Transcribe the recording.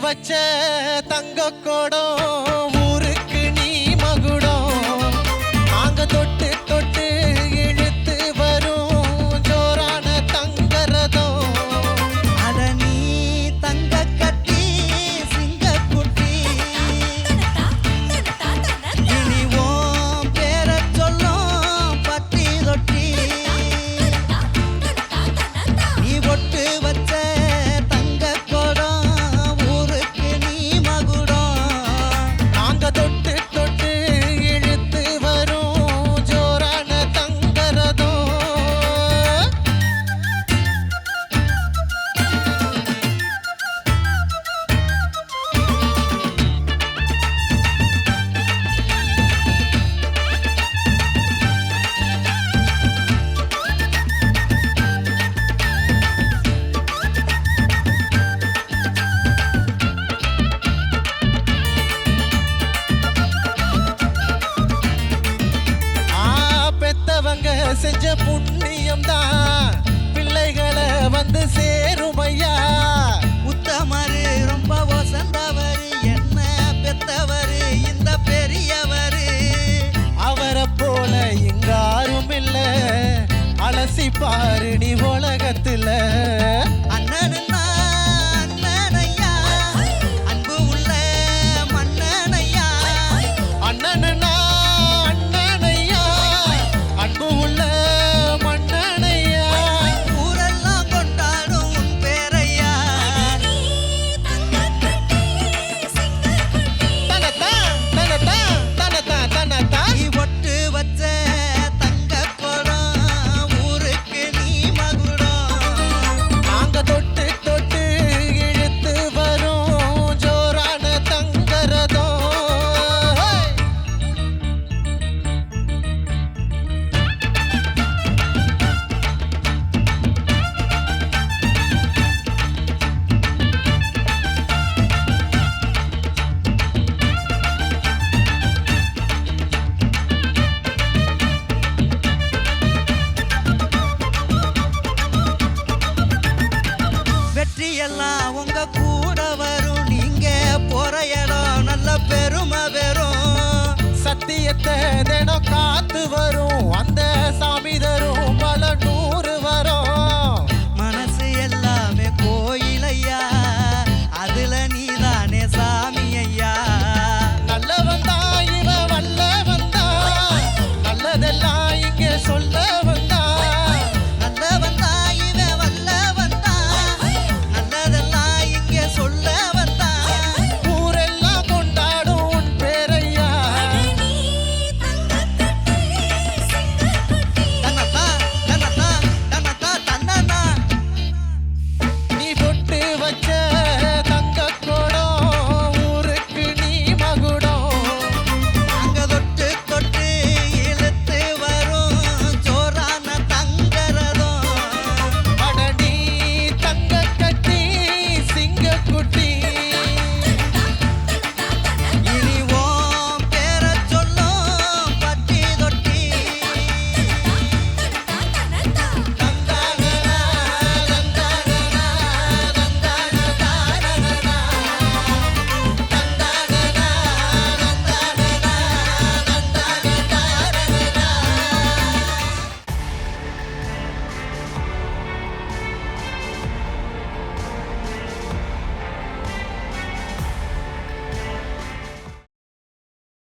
வச்ச தங்க கோடம் ஊருக்கு நீ மகுடம் நாங்க தொட்டு தொட்டு இழுத்து வரும் ஜோரான தங்கரதம் அட நீ தங்க கட்டி சிங்க குட்டி இனிவோம் பேர சொல்லும் பட்டி தொட்டி நீ ஒட்டு வச்ச தங்க கோடம் ஊருக்கு நீ மகுடம் நாங்க தொட்டு தொட்டு இழுத்து வரும் ஜோரான தங்கரதம் பெத்தவங்க செஞ்ச புண்ணியம் தான் பிள்ளைகளை வந்து சேருமையா உத்தமரு ரொம்ப வசந்தவரு என்ன பெத்தவரு இந்த பெரியவரு அவரை போல எங்காரும் இல்ல அலசி பாரு நீ உலகத்துல அண்ணனுன்னா அண்ணனையா அன்பு உள்ள மன்னனையா அண்ணனா அண்ணனையா அன்பு உள்ள மண்ணனையா ஊரெல்லாம் கொண்டாடும் உன் பேரையா தனத்தான் தனத்தான் தனத்தான் தனத்தான் நீ ஒட்டு வச்ச தங்க குடம் ஊருக்கு நீ மகுடம் நாங்க தொட்டு தொட்டு இழுத்து வரும் ஜோரான தங்கரதம் வெற்றி எல்லாம் உங்க கூட வரும் நீங்க போற இடம் நல்ல பெருமை பெறும் சத்தியத்தை தினம் காத்து வரும் அந்த